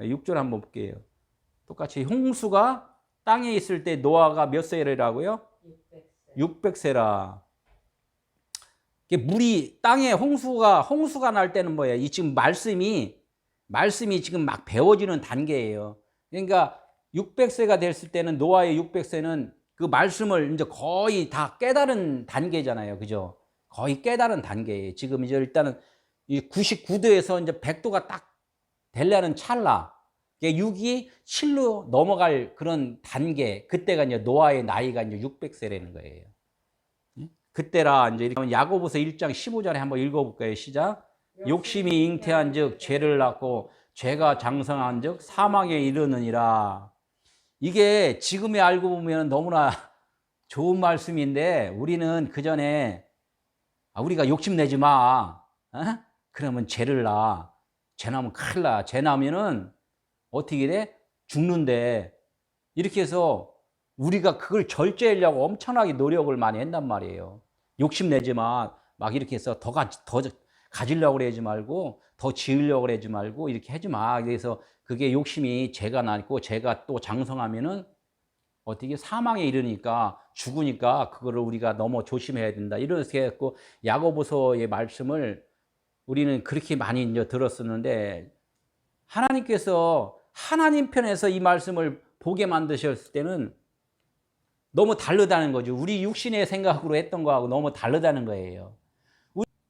6절 한번 볼게요. 똑같이 홍수가 땅에 있을 때 노아가 몇 세라고요? 600세라. 물이 땅에 홍수가 날 때는 뭐예요? 이 지금 말씀이 지금 막 배워지는 단계예요. 그러니까 600세가 됐을 때는 노아의 600세는 그 말씀을 이제 거의 다 깨달은 단계잖아요. 그죠? 거의 깨달은 단계예요. 지금 이제 일단은 이 99도에서 이제 100도가 딱 되려는 찰나. 6이 7로 넘어갈 그런 단계. 그때가 이제 노아의 나이가 이제 600세라는 거예요. 그때라 이제 이렇게 야고보서 1장 15절에 한번 읽어볼까요? 시작. 욕심이 잉태한즉 죄를 낳고 죄가 장성한즉 사망에 이르느니라. 이게 지금에 알고 보면 너무나 좋은 말씀인데 우리는 그 전에 우리가 욕심내지 마. 어? 그러면 죄를 낳아. 죄 나면 큰일 나. 죄 나면은 어떻게 돼? 죽는데. 이렇게 해서 우리가 그걸 절제하려고 엄청나게 노력을 많이 했단 말이에요. 욕심내지 마. 막 이렇게 해서 더 가지려고 그러지 말고 더 지으려고 그러지 말고 이렇게 하지 마. 그래서 그게 욕심이 죄가 나고 죄가 또 장성하면은 어떻게 사망에 이르니까 죽으니까 그거를 우리가 너무 조심해야 된다. 이렇게 했고 야고보서의 말씀을 우리는 그렇게 많이 이제 들었었는데 하나님께서 하나님 편에서 이 말씀을 보게 만드셨을 때는 너무 다르다는 거죠. 우리 육신의 생각으로 했던 거하고 너무 다르다는 거예요.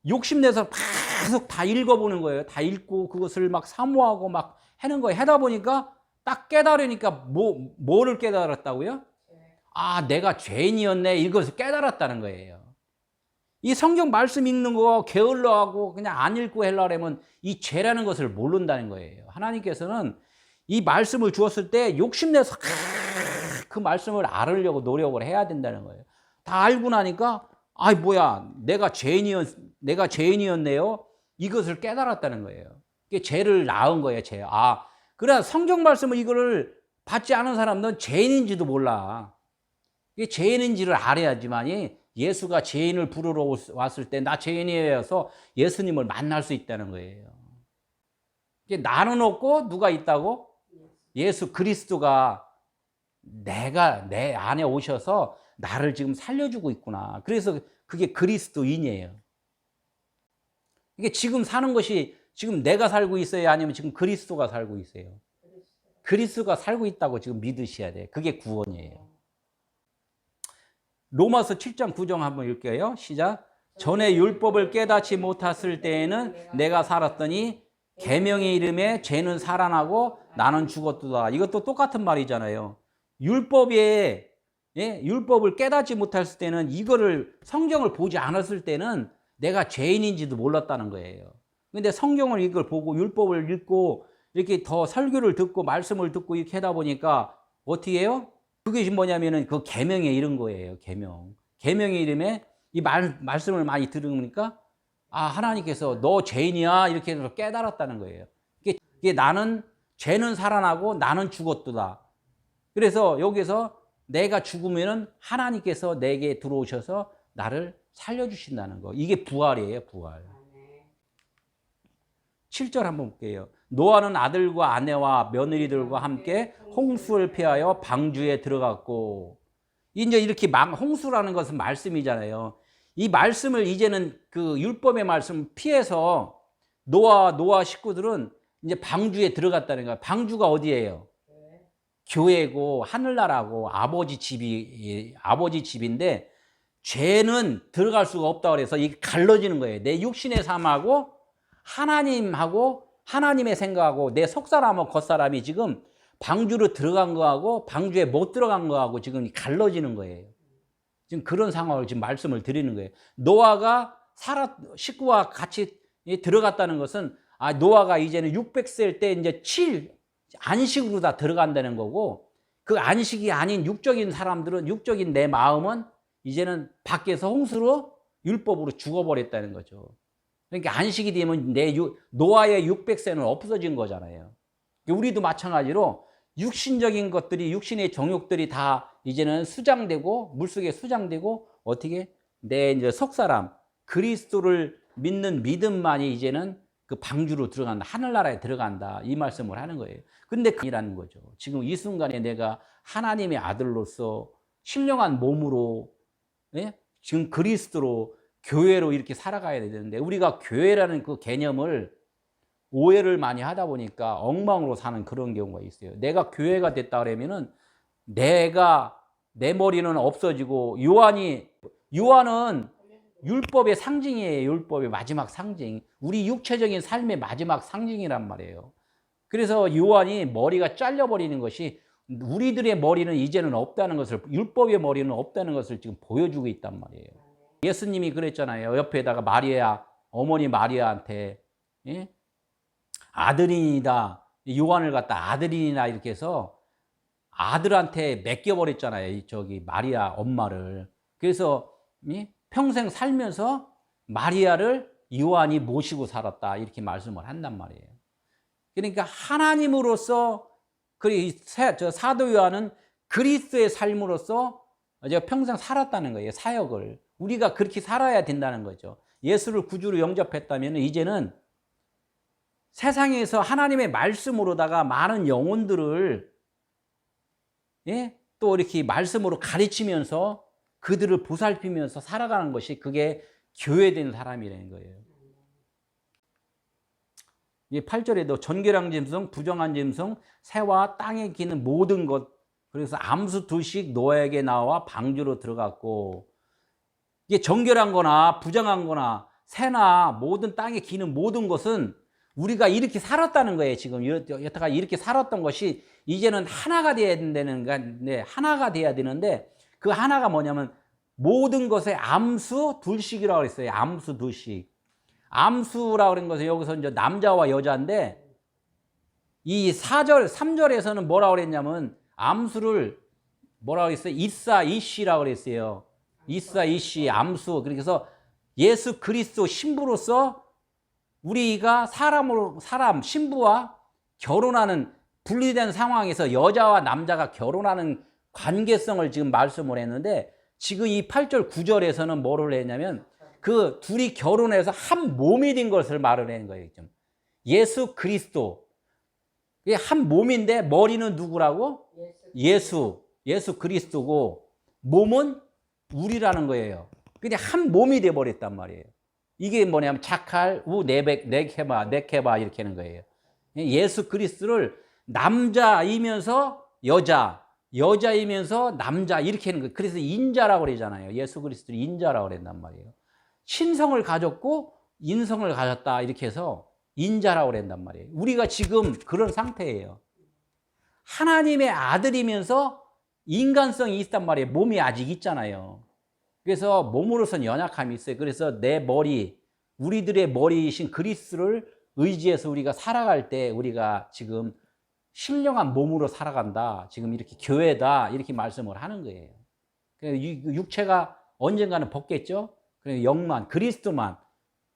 욕심내서 계속 다 읽어보는 거예요. 다 읽고 그것을 막 사모하고 막 하는 거예요. 하다 보니까 딱 깨달으니까 뭐를 깨달았다고요? 내가 죄인이었네. 이것을 깨달았다는 거예요. 이 성경 말씀 읽는 거 게을러 하고 그냥 안 읽고 하려면 이 죄라는 것을 모른다는 거예요. 하나님께서는 이 말씀을 주었을 때 욕심내서 그 말씀을 알으려고 노력을 해야 된다는 거예요. 다 알고 나니까 뭐야 내가 죄인이었네요. 이것을 깨달았다는 거예요. 이게 죄를 낳은 거예요. 죄. 그래 성경 말씀을 이거를 받지 않은 사람들은 죄인인지도 몰라. 이게 죄인인지를 알아야지만이 예수가 죄인을 부르러 왔을 때 나 죄인이어서 예수님을 만날 수 있다는 거예요. 이게 나는 없고 누가 있다고? 예수 그리스도가 내 안에 오셔서 나를 지금 살려주고 있구나. 그래서 그게 그리스도인이에요. 이게 지금 사는 것이 지금 내가 살고 있어요? 아니면 지금 그리스도가 살고 있어요? 그리스도가 살고 있다고 지금 믿으셔야 돼요. 그게 구원이에요. 로마서 7장 9절 한번 읽게요. 시작. 전에 율법을 깨닫지 못했을 때에는 내가 살았더니 계명의 이름에 죄는 살아나고 나는 죽었도다. 이것도 똑같은 말이잖아요. 율법을 깨닫지 못했을 때는 이거를 성경을 보지 않았을 때는 내가 죄인인지도 몰랐다는 거예요. 근데 성경을 이걸 보고 율법을 읽고 이렇게 더 설교를 듣고 말씀을 듣고 이렇게 하다 보니까 어떻게 해요? 그것이 뭐냐면은 그 계명에 이른 거예요. 계명의 이름에 이 말씀을 많이 들으니까 하나님께서 너 죄인이야 이렇게 해서 깨달았다는 거예요. 이게 나는 죄는 살아나고 나는 죽었도다. 그래서 여기서 내가 죽으면은 하나님께서 내게 들어오셔서 나를 살려주신다는 거. 이게 부활이에요, 부활. 7절 한번 볼게요. 노아는 아들과 아내와 며느리들과 함께 홍수를 피하여 방주에 들어갔고. 이제 이렇게 홍수라는 것은 말씀이잖아요. 이 말씀을 이제는 그 율법의 말씀을 피해서 노아 식구들은 이제 방주에 들어갔다는 거예요. 방주가 어디예요? 교회고 하늘나라고 아버지 집인데 죄는 들어갈 수가 없다 그래서 이게 갈라지는 거예요. 내 육신의 삶하고 하나님하고 하나님의 생각하고 내 속사람하고 겉사람이 지금 방주로 들어간 거하고 방주에 못 들어간 거하고 지금 갈라지는 거예요. 지금 그런 상황을 지금 말씀을 드리는 거예요. 노아가 식구와 같이 들어갔다는 것은 노아가 이제는 600세일 때 이제 안식으로 다 들어간다는 거고 그 안식이 아닌 육적인 사람들은 육적인 내 마음은 이제는 밖에서 홍수로 율법으로 죽어버렸다는 거죠. 그러니까 안식이 되면 노아의 600세는 없어진 거잖아요. 우리도 마찬가지로 육신적인 것들이 육신의 정욕들이 다 이제는 수장되고 물속에 수장되고 어떻게 내 이제 속사람 그리스도를 믿는 믿음만이 이제는 그 방주로 들어간다. 하늘나라에 들어간다. 이 말씀을 하는 거예요. 근데 그이라는 거죠. 지금 이 순간에 내가 하나님의 아들로서 신령한 몸으로, 예? 지금 그리스도로 교회로 이렇게 살아가야 되는데 우리가 교회라는 그 개념을 오해를 많이 하다 보니까 엉망으로 사는 그런 경우가 있어요. 내가 교회가 됐다 그러면은 내 머리는 없어지고 요한은 율법의 상징이에요. 율법의 마지막 상징. 우리 육체적인 삶의 마지막 상징이란 말이에요. 그래서 요한이 머리가 잘려버리는 것이 우리들의 머리는 이제는 없다는 것을, 율법의 머리는 없다는 것을 지금 보여주고 있단 말이에요. 예수님이 그랬잖아요. 옆에다가 어머니 마리아한테, 예? 아들이니다. 요한을 갖다 아들이나 이렇게 해서 아들한테 맡겨버렸잖아요. 저기 마리아 엄마를. 그래서 평생 살면서 마리아를 요한이 모시고 살았다. 이렇게 말씀을 한단 말이에요. 그러니까 하나님으로서 저 사도 요한은 그리스도의 삶으로서 평생 살았다는 거예요. 사역을. 우리가 그렇게 살아야 된다는 거죠. 예수를 구주로 영접했다면 이제는 세상에서 하나님의 말씀으로다가 많은 영혼들을, 예? 또 이렇게 말씀으로 가르치면서 그들을 보살피면서 살아가는 것이 그게 교회된 사람이라는 거예요. 이 8절에도 전결한 짐승, 부정한 짐승, 새와 땅에 기는 모든 것, 그래서 암수 둘씩 노아에게 나와 방주로 들어갔고, 이게 정결한 거나 부정한 거나 새나 모든 땅에 기는 모든 것은 우리가 이렇게 살았다는 거예요. 지금 여태까지 이렇게 살았던 것이 이제는 하나가 돼야 된다는, 하나가 돼야 되는데 그 하나가 뭐냐면 모든 것의 암수 둘씩이라고 그랬어요. 암수 둘씩. 암수라고 그런 것은 여기서 이제 남자와 여자인데 이 3절에서는 뭐라고 그랬냐면 암수를 뭐라고 그랬어요? 이사 이씨라고 그랬어요. 이사 이씨 암수. 그래서 예수 그리스도 신부로서 우리가 사람 신부와 결혼하는 분리된 상황에서 여자와 남자가 결혼하는 관계성을 지금 말씀을 했는데 지금 이 8절 9절에서는 뭐를 했냐면 그 둘이 결혼해서 한 몸이 된 것을 말을 하는 거예요. 예수 그리스도. 이게 한 몸인데 머리는 누구라고? 예수 그리스도고 몸은 우리라는 거예요. 그냥 한 몸이 돼버렸단 말이에요. 이게 뭐냐면 자칼, 우, 네케바 이렇게 하는 거예요. 예수 그리스도를 남자이면서 여자이면서 남자 이렇게 하는 거예요. 그래서 인자라고 그러잖아요. 예수 그리스도를 인자라고 그랬단 말이에요. 신성을 가졌고 인성을 가졌다 이렇게 해서 인자라고 그랬단 말이에요. 우리가 지금 그런 상태예요. 하나님의 아들이면서 인간성이 있단 말이에요. 몸이 아직 있잖아요. 그래서 몸으로서는 연약함이 있어요. 그래서 우리들의 머리이신 그리스도를 의지해서 우리가 살아갈 때 우리가 지금 신령한 몸으로 살아간다. 지금 이렇게 교회다. 이렇게 말씀을 하는 거예요. 육체가 언젠가는 벗겠죠? 영만, 그리스도만,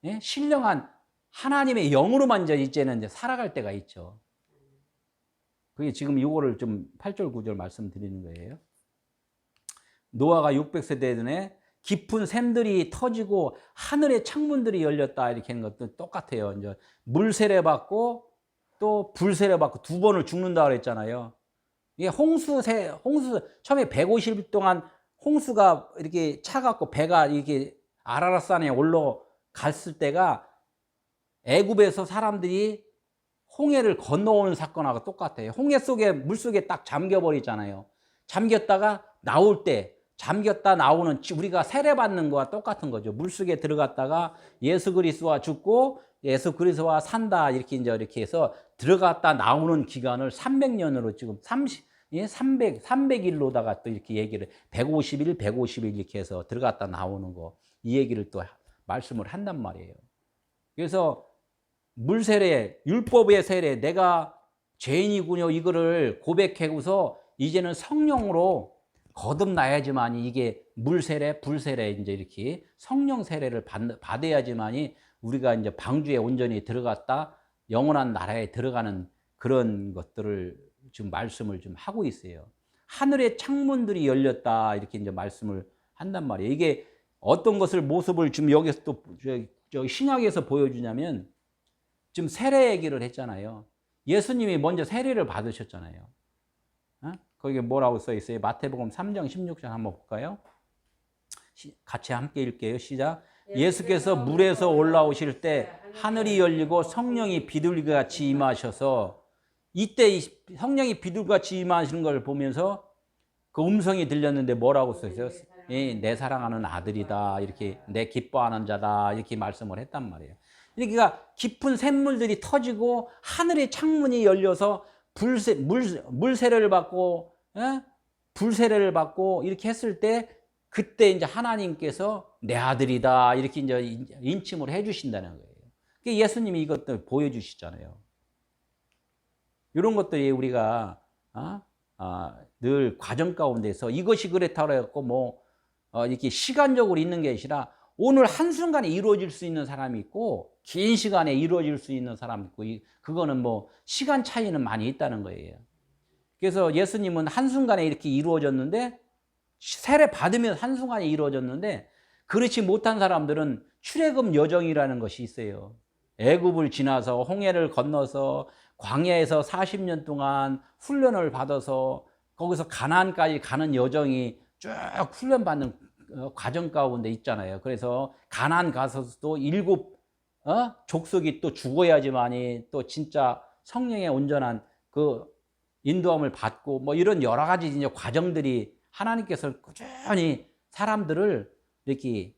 예? 신령한 하나님의 영으로만 이제는 살아갈 때가 있죠. 그게 지금 이거를 좀 8절, 9절 말씀드리는 거예요. 노아가 600세 되전에 깊은 샘들이 터지고 하늘의 창문들이 열렸다 이렇게 하는 것도 똑같아요. 이제 물세례 받고 또 불세례 받고 두 번을 죽는다 그랬잖아요. 이게 홍수 처음에 150일 동안 홍수가 이렇게 차갖고 배가 이렇게 아라랏산에 올라갔을 때가 애굽에서 사람들이 홍해를 건너오는 사건하고 똑같아요. 홍해 속에 물속에 딱 잠겨버리잖아요. 잠겼다가 나올 때 잠겼다 나오는 우리가 세례받는 거와 똑같은 거죠. 물속에 들어갔다가 예수 그리스도와 죽고 예수 그리스도와 산다 이렇게 해서 들어갔다 나오는 기간을 300년으로 지금 300일로다가 또 이렇게 얘기를 150일 이렇게 해서 들어갔다 나오는 거 이 얘기를 또 말씀을 한단 말이에요. 그래서 물세례, 율법의 세례, 내가 죄인이군요 이거를 고백하고서 이제는 성령으로 거듭나야지만이 이게 물세례, 불세례 이제 이렇게 성령 세례를 받아야지만이 우리가 이제 방주에 온전히 들어갔다 영원한 나라에 들어가는 그런 것들을 지금 말씀을 좀 하고 있어요. 하늘의 창문들이 열렸다 이렇게 이제 말씀을 한단 말이에요. 이게 어떤 것을 모습을 지금 여기서 또 신약에서 보여주냐면 지금 세례 얘기를 했잖아요. 예수님이 먼저 세례를 받으셨잖아요. 거기에 뭐라고 써 있어요? 마태복음 3장 16절 한번 볼까요? 같이 함께 읽게요. 시작. 예수께서 물에서 올라오실 때 하늘이 열리고 성령이 비둘기같이 임하셔서, 이때 성령이 비둘기같이 임하시는 걸 보면서 그 음성이 들렸는데 뭐라고 써 있어요? 내 사랑하는 아들이다, 이렇게 내 기뻐하는 자다, 이렇게 말씀을 했단 말이에요. 그러니까 깊은 샘물들이 터지고 하늘의 창문이 열려서 물세례를 받고, 불세례를 받고 이렇게 했을 때, 그때 이제 하나님께서 내 아들이다, 이렇게 이제 인침을 해주신다는 거예요. 예수님이 이것들 보여주시잖아요. 이런 것들이 우리가 늘 과정 가운데서 이것이 그렇다고 해갖고 이렇게 시간적으로 있는 게 아니라 오늘 한순간에 이루어질 수 있는 사람이 있고 긴 시간에 이루어질 수 있는 사람이 있고, 그거는 시간 차이는 많이 있다는 거예요. 그래서 예수님은 한순간에 이렇게 이루어졌는데, 세례 받으면 한순간에 이루어졌는데, 그렇지 못한 사람들은 출애굽 여정이라는 것이 있어요. 애굽을 지나서 홍해를 건너서 광야에서 40년 동안 훈련을 받아서 거기서 가나안까지 가는 여정이 쭉 훈련받는 과정 가운데 있잖아요. 그래서 가나안 가서도 7 족속이 또 죽어야지만이 또 진짜 성령의 온전한 그 인도함을 받고, 이런 여러 가지 이제 과정들이 하나님께서 꾸준히 사람들을 이렇게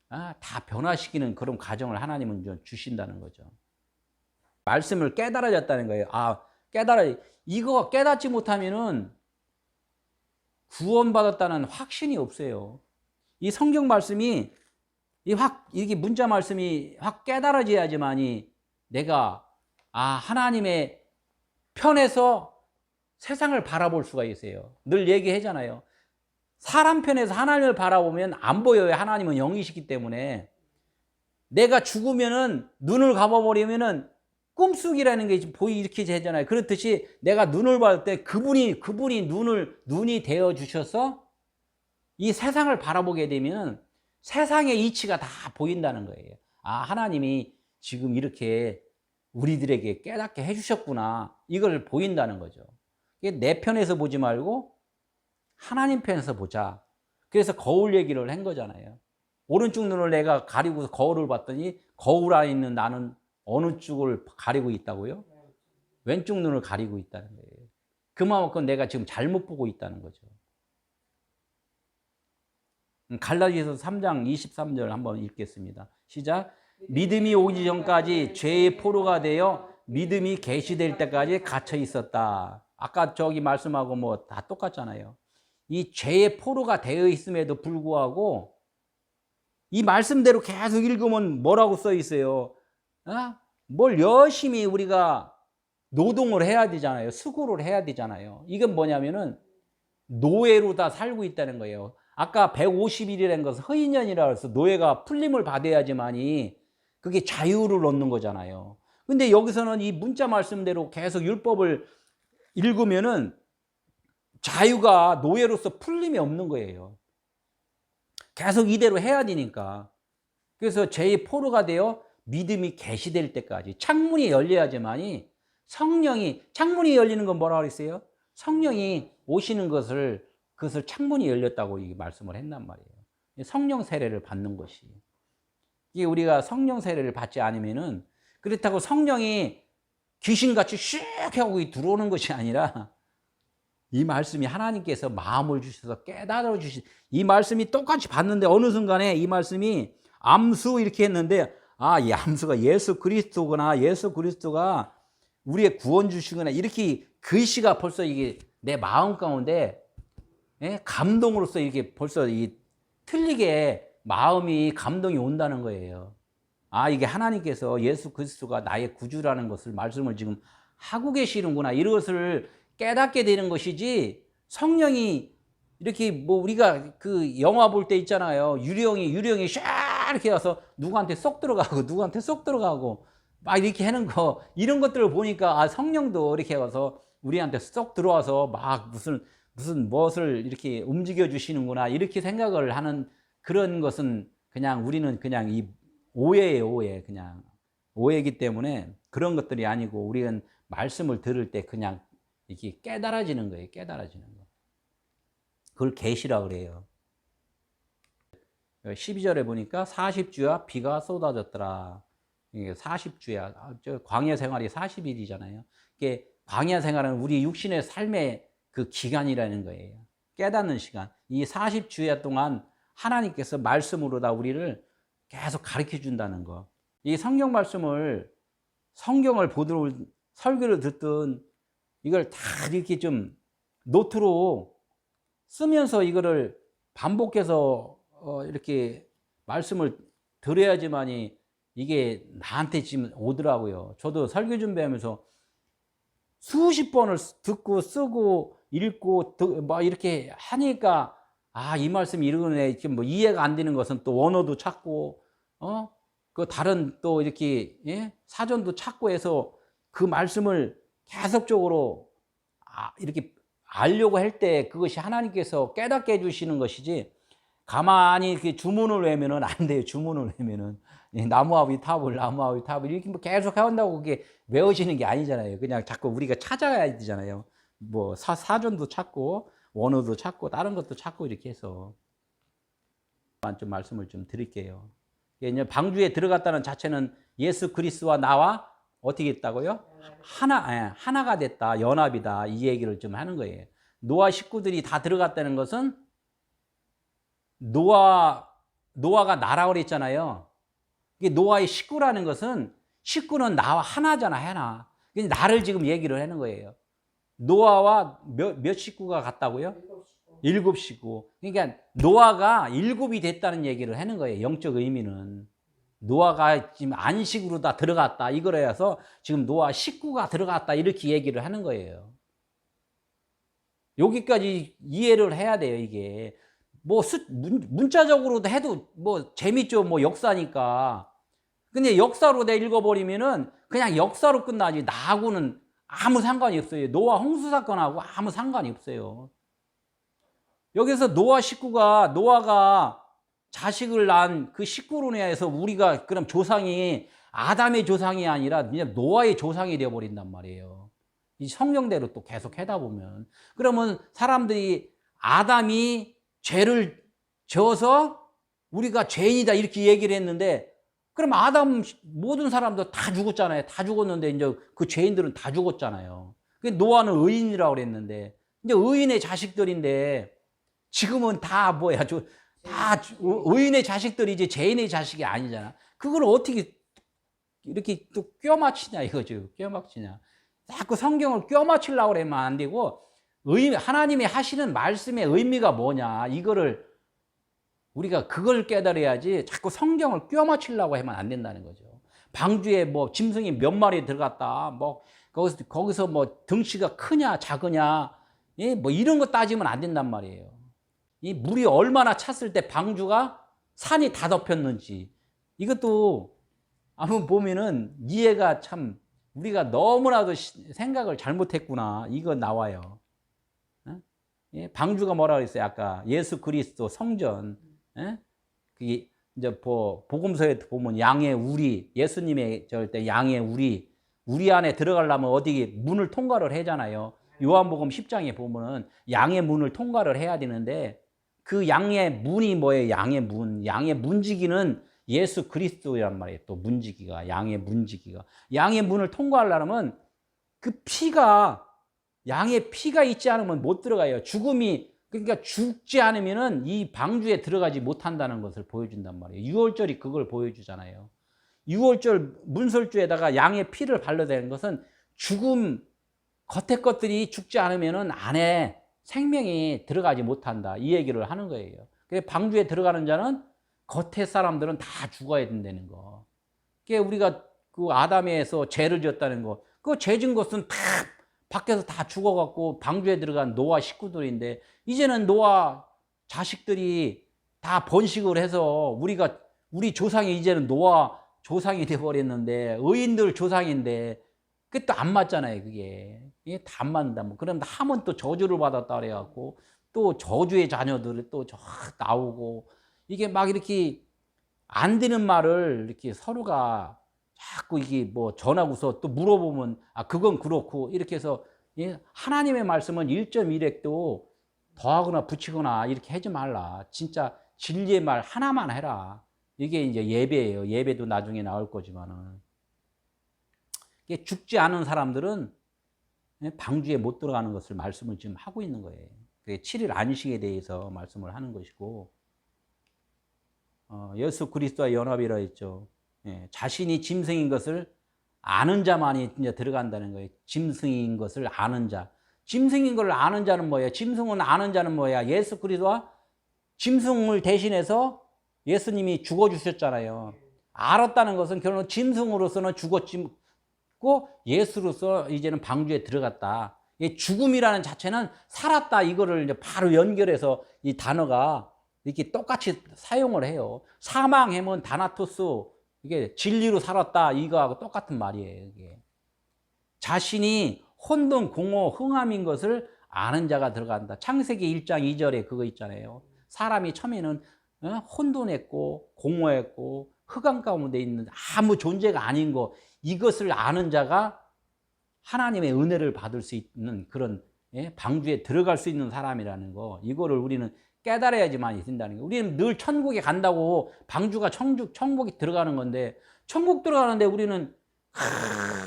다 변화시키는 그런 과정을 하나님은 좀 주신다는 거죠. 말씀을 깨달아졌다는 거예요. 이거 깨닫지 못하면은 구원받았다는 확신이 없어요. 이 성경 말씀이 이게 문자 말씀이 확 깨달아져야지만이 내가 하나님의 편에서 세상을 바라볼 수가 있어요. 늘 얘기하잖아요. 사람 편에서 하나님을 바라보면 안 보여요. 하나님은 영이시기 때문에. 내가 죽으면은 눈을 감아버리면은 꿈속이라는 게 이렇게 되잖아요. 그렇듯이 내가 눈을 받을 때 그분이 눈이 되어 주셔서 이 세상을 바라보게 되면 세상의 이치가 다 보인다는 거예요. 하나님이 지금 이렇게 우리들에게 깨닫게 해주셨구나, 이걸 보인다는 거죠. 내 편에서 보지 말고 하나님 편에서 보자. 그래서 거울 얘기를 한 거잖아요. 오른쪽 눈을 내가 가리고 거울을 봤더니 거울 안에 있는 나는 어느 쪽을 가리고 있다고요? 왼쪽 눈을 가리고 있다는 거예요. 그만큼 내가 지금 잘못 보고 있다는 거죠. 갈라디아서 3장 23절 한번 읽겠습니다. 시작. 믿음이 오기 전까지 죄의 포로가 되어 믿음이 계시될 때까지 갇혀 있었다. 아까 저기 말씀하고 다 똑같잖아요. 이 죄의 포로가 되어 있음에도 불구하고 이 말씀대로 계속 읽으면 뭐라고 써 있어요? 뭘 열심히 우리가 노동을 해야 되잖아요. 수고를 해야 되잖아요. 이건 뭐냐면은 노예로 다 살고 있다는 거예요. 아까 150일이라는 것은 허인년이라 해서 노예가 풀림을 받아야지만이 그게 자유를 얻는 거잖아요. 근데 여기서는 이 문자 말씀대로 계속 율법을 읽으면은 자유가 노예로서 풀림이 없는 거예요. 계속 이대로 해야 되니까. 그래서 죄의 포로가 되어 믿음이 계시될 때까지 창문이 열려야지만이 창문이 열리는 건 뭐라고 그랬어요? 성령이 오시는 그것을 창문이 열렸다고 말씀을 했단 말이에요. 성령 세례를 받는 것이. 이게 우리가 성령 세례를 받지 않으면은, 그렇다고 성령이 귀신같이 슉 하고 들어오는 것이 아니라 이 말씀이 하나님께서 마음을 주셔서 깨달아 주신 이 말씀이 똑같이 받는데, 어느 순간에 이 말씀이 암수 이렇게 했는데, 이 암수가 예수 그리스도구나, 예수 그리스도가 우리의 구원 주시구나, 이렇게 글씨가 벌써 이게 내 마음 가운데 감동으로서 이렇게 벌써 틀리게 마음이 감동이 온다는 거예요. 이게 하나님께서 예수 그리스도가 나의 구주라는 것을 말씀을 지금 하고 계시는구나, 이것을 깨닫게 되는 것이지, 성령이 이렇게 우리가 그 영화 볼 때 있잖아요. 유령이 샤 이렇게 와서 누구한테 쏙 들어가고 막 이렇게 하는 거, 이런 것들을 보니까 성령도 이렇게 와서 우리한테 쏙 들어와서 막 무엇을 이렇게 움직여 주시는구나, 이렇게 생각을 하는 그런 것은 그냥 우리는 그냥 이 오해예요, 오해. 그냥 오해이기 때문에 그런 것들이 아니고 우리는 말씀을 들을 때 그냥 이렇게 깨달아지는 거예요. 깨달아지는 거. 그걸 계시라 그래요. 12절에 보니까 40주야 비가 쏟아졌더라. 이게 40주야. 저 광야 생활이 40일이잖아요. 이게 광야 생활은 우리 육신의 삶의 그 기간이라는 거예요. 깨닫는 시간. 이 40주야 동안 하나님께서 말씀으로 다 우리를 계속 가르쳐 준다는 거. 이 성경 말씀을 성경을 보든 설교를 듣든 이걸 다 이렇게 좀 노트로 쓰면서 이거를 반복해서 이렇게 말씀을 들어야지만이 이게 나한테 지금 오더라고요. 저도 설교 준비하면서 수십 번을 듣고 쓰고 읽고 막 이렇게 하니까 이 말씀이 이러네. 이렇게 뭐 이해가 안 되는 것은 또 원어도 찾고 그 다른 또 이렇게 사전도 찾고 해서 그 말씀을 계속적으로 이렇게 알려고 할 때 그것이 하나님께서 깨닫게 해주시는 것이지 가만히 이렇게 주문을 외면은 안 돼요. 주문을 외면은 나무아비 탑을 이렇게 뭐 계속 해온다고 그게 외워지는 게 아니잖아요. 그냥 자꾸 우리가 찾아가야 되잖아요. 뭐 사전도 찾고 원어도 찾고 다른 것도 찾고 이렇게 해서 좀 말씀을 좀 드릴게요. 방주에 들어갔다는 자체는 예수 그리스도와 나와 어떻게 했다고요? 하나가 됐다. 연합이다. 이 얘기를 좀 하는 거예요. 노아 식구들이 다 들어갔다는 것은 노아가 나라고 그랬잖아요. 이게 노아의 식구라는 것은 식구는 나와 하나잖아. 하나. 나를 지금 얘기를 하는 거예요. 노아와 몇 식구가 같다고요? 7식구. 그러니까 노아가 7이 됐다는 얘기를 하는 거예요. 영적 의미는. 노아가 지금 안식으로 다 들어갔다. 이거라서 지금 노아 식구가 들어갔다. 이렇게 얘기를 하는 거예요. 여기까지 이해를 해야 돼요, 이게. 뭐 문자적으로도 해도 뭐 재밌죠. 뭐 역사니까. 근데 역사로 내 읽어버리면은 그냥 역사로 끝나지 나하고는 아무 상관이 없어요. 노아 홍수 사건하고 아무 상관이 없어요. 여기서 노아가 자식을 낳은 그 식구로 인해서 우리가 그럼 조상이 아담의 조상이 아니라 그냥 노아의 조상이 되어버린단 말이에요. 이 성경대로 또 계속 하다 보면. 그러면 사람들이 아담이 죄를 져서 우리가 죄인이다 이렇게 얘기를 했는데 그럼 아담 모든 사람도 다 죽었잖아요. 다 죽었는데 이제 그 죄인들은 다 죽었잖아요. 노아는 의인이라고 그랬는데 이제 의인의 자식들인데 지금은 다 뭐야? 다 의인의 자식들이지 죄인의 자식이 아니잖아. 그걸 어떻게 이렇게 또 껴맞추냐 이거죠. 껴맞추냐. 자꾸 성경을 껴맞추려고 그러면 안 되고 하나님이 하시는 말씀의 의미가 뭐냐 이거를 우리가 그걸 깨달아야지 자꾸 성경을 껴맞추려고 하면 안 된다는 거죠. 방주에 뭐 짐승이 몇 마리 들어갔다 뭐 거기서 뭐 덩치가 크냐 작으냐 뭐 이런 거 따지면 안 된단 말이에요. 이 물이 얼마나 찼을 때 방주가 산이 다 덮였는지 이것도 한번 보면은 이해가 참 우리가 너무나도 생각을 잘못했구나 이거 나와요. 방주가 뭐라 그랬어요? 아까 예수 그리스도 성전. 그게 이제 복음서에 보면 양의 우리 예수님의 저럴 때 양의 우리 안에 들어가려면 어디 문을 통과를 하잖아요. 요한복음 10장에 보면은 양의 문을 통과를 해야 되는데 그 양의 문이 뭐예요? 양의 문지기는 예수 그리스도란 말이에요. 또 문지기가 양의 문을 통과하려면 그 양의 피가 있지 않으면 못 들어가요. 그러니까 죽지 않으면은 이 방주에 들어가지 못한다는 것을 보여준단 말이에요. 유월절이 그걸 보여주잖아요. 유월절 문설주에다가 양의 피를 발라대는 것은 겉에 것들이 죽지 않으면은 안에 생명이 들어가지 못한다. 이 얘기를 하는 거예요. 그래서 방주에 들어가는 자는 겉에 사람들은 다 죽어야 된다는 거. 그러니까 우리가 그 아담에서 죄를 지었다는 거. 그 죄 진 것은 다 밖에서 다 죽어갖고 방주에 들어간 노아 식구들인데 이제는 노아 자식들이 다 번식을 해서 우리 조상이 이제는 노아 조상이 돼버렸는데 의인들 조상인데 그게 또 안 맞잖아요. 이게 다 안 맞는다. 뭐 그럼 하면 또 저주를 받았다 그래갖고 또 저주의 자녀들이 또 나오고 이게 막 이렇게 안 되는 말을 이렇게 서로가 자꾸 이게 뭐 전하고서 또 물어보면 그건 그렇고 이렇게 해서 하나님의 말씀은 1.1핵도 더하거나 붙이거나 이렇게 하지 말라. 진짜 진리의 말 하나만 해라. 이게 이제 예배예요. 예배도 나중에 나올 거지만은. 이게 죽지 않은 사람들은 방주에 못 들어가는 것을 말씀을 지금 하고 있는 거예요. 그게 7일 안식에 대해서 말씀을 하는 것이고, 예수 그리스도와 연합이라 했죠. 자신이 짐승인 것을 아는 자만이 이제 들어간다는 거예요. 짐승인 것을 아는 자. 짐승인 걸 아는 자는 뭐예요? 짐승은 아는 자는 뭐야? 예수 그리스도와 짐승을 대신해서 예수님이 죽어주셨잖아요. 알았다는 것은 결국 짐승으로서는 죽었고 예수로서 이제는 방주에 들어갔다. 이 죽음이라는 자체는 살았다. 이거를 이제 바로 연결해서 이 단어가 이렇게 똑같이 사용을 해요. 사망하면 다나토스, 이게 진리로 살았다. 이거하고 똑같은 말이에요. 이게. 자신이 혼돈, 공허, 흥함인 것을 아는 자가 들어간다. 창세기 1장 2절에 그거 있잖아요. 사람이 처음에는 혼돈했고 공허했고 흑암 가운데 있는 아무 존재가 아닌 거, 이것을 아는 자가 하나님의 은혜를 받을 수 있는 그런 방주에 들어갈 수 있는 사람이라는 거, 이거를 우리는 깨달아야지만 된다는 거. 우리는 늘 천국에 간다고 방주가 천국에 들어가는 건데, 천국 들어가는데 우리는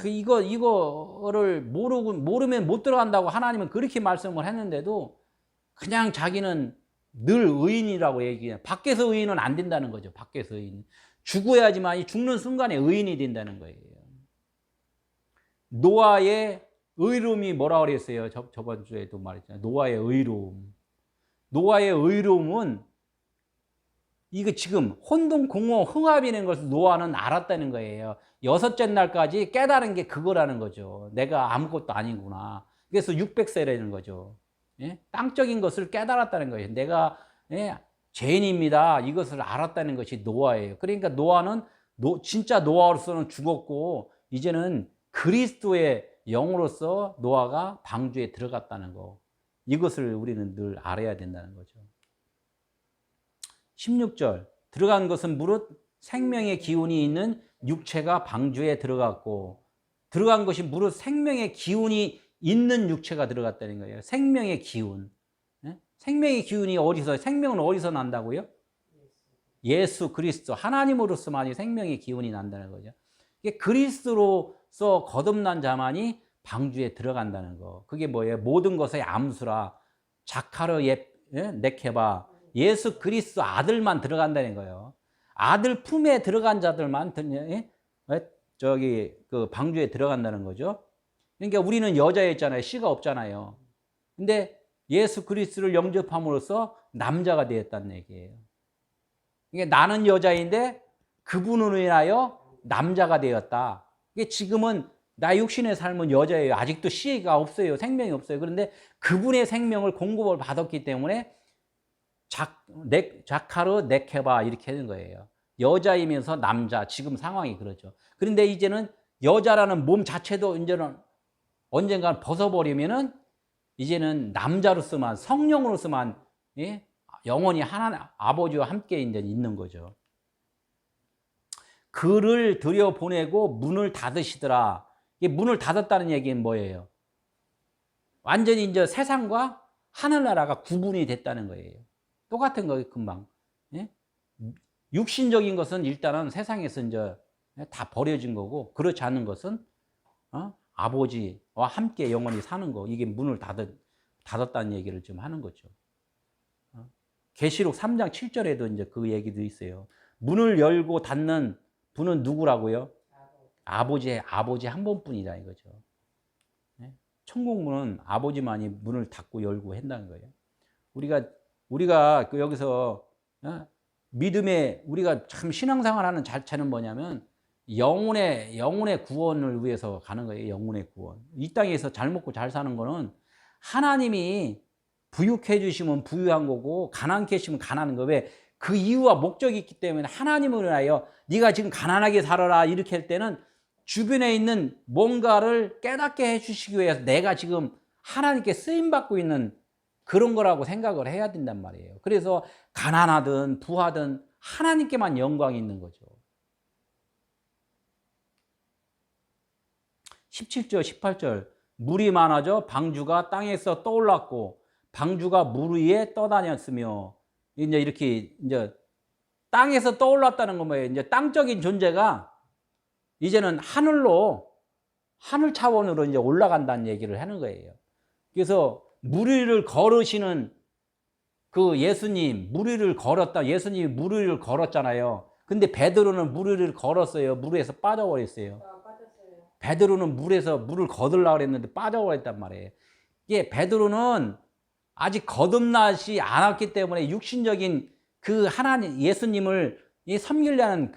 이거를 모르면 못 들어간다고 하나님은 그렇게 말씀을 했는데도 그냥 자기는 늘 의인이라고 얘기해요. 밖에서 의인은 안 된다는 거죠. 밖에서 의인. 죽어야지만 죽는 순간에 의인이 된다는 거예요. 노아의 의로움이 뭐라 그랬어요? 저번 주에도 말했잖아요. 노아의 의로움. 노아의 의로움은 이거 지금 혼돈, 공허, 흥합이라는 것을 노아는 알았다는 거예요. 6째 날까지 깨달은 게 그거라는 거죠. 내가 아무것도 아니구나. 그래서 600세라는 거죠. 땅적인 것을 깨달았다는 거예요. 내가 죄인입니다. 이것을 알았다는 것이 노아예요. 그러니까 노아는 진짜 노아로서는 죽었고 이제는 그리스도의 영으로서 노아가 방주에 들어갔다는 거. 이것을 우리는 늘 알아야 된다는 거죠. 16절, 들어간 것은 무릇 생명의 기운이 있는 육체가 방주에 들어갔고, 들어간 것이 무릇 생명의 기운이 있는 육체가 들어갔다는 거예요. 생명의 기운. 생명의 기운이 어디서, 생명은 어디서 난다고요? 예수 그리스도, 하나님으로서만이 생명의 기운이 난다는 거죠. 이게 그리스도로서 거듭난 자만이 방주에 들어간다는 거. 그게 뭐예요? 모든 것의 암수라, 자카르 네케바, 예수 그리스도 아들만 들어간다는 거예요. 아들 품에 들어간 자들만 그 방주에 들어간다는 거죠. 그러니까 우리는 여자였잖아요. 씨가 없잖아요. 근데 예수 그리스도를 영접함으로써 남자가 되었다는 얘기예요. 그러니까 나는 여자인데 그분으로 인하여 남자가 되었다. 이게 지금은 나 육신의 삶은 여자예요. 아직도 씨가 없어요. 생명이 없어요. 그런데 그분의 생명을 공급을 받았기 때문에 자카르 네케바 이렇게 하는 거예요. 여자이면서 남자, 지금 상황이 그렇죠. 그런데 이제는 여자라는 몸 자체도 이제는 언젠가 벗어버리면은 이제는 남자로서만, 성령으로서만 영원히 하나님 아버지와 함께 이제 있는 거죠. 그를 들여보내고 문을 닫으시더라. 이 문을 닫았다는 얘기는 뭐예요? 완전히 이제 세상과 하늘나라가 구분이 됐다는 거예요. 똑같은 거예요, 금방. 육신적인 것은 일단은 세상에서 이제 다 버려진 거고, 그렇지 않은 것은 아버지와 함께 영원히 사는 거. 이게 문을 닫았다는 얘기를 좀 하는 거죠. 계시록 3장 7절에도 이제 그 얘기도 있어요. 문을 열고 닫는 분은 누구라고요? 아버지 한 번뿐이다 이거죠. 천국문은 아버지만이 문을 닫고 열고 한다는 거예요. 우리가 여기서 믿음의, 우리가 참 신앙생활하는 자체는 뭐냐면 영혼의 구원을 위해서 가는 거예요. 영혼의 구원. 이 땅에서 잘 먹고 잘 사는 거는 하나님이 부유해 주시면 부유한 거고 가난케 하시면 가난한 거. 왜? 그 이유와 목적이 있기 때문에 하나님을 위하여 네가 지금 가난하게 살아라 이렇게 할 때는 주변에 있는 뭔가를 깨닫게 해주시기 위해서 내가 지금 하나님께 쓰임받고 있는 그런 거라고 생각을 해야 된단 말이에요. 그래서 가난하든 부하든 하나님께만 영광이 있는 거죠. 17절, 18절. 물이 많아져 방주가 땅에서 떠올랐고 방주가 물 위에 떠다녔으며 이제 이렇게 이제 땅에서 떠올랐다는 건 뭐예요? 이제 땅적인 존재가 이제는 하늘 차원으로 이제 올라간다는 얘기를 하는 거예요. 그래서 물 위를 걸으시는 그 예수님, 물 위를 걸었다. 예수님이 물 위를 걸었잖아요. 근데 베드로는 물 위를 걸었어요. 물에서 빠져버렸어요. 베드로는 물을 거들라 그랬는데 빠져버렸단 말이에요. 이게 베드로는 아직 거듭나지 않았기 때문에 육신적인 그 하나님 예수님을 섬기려는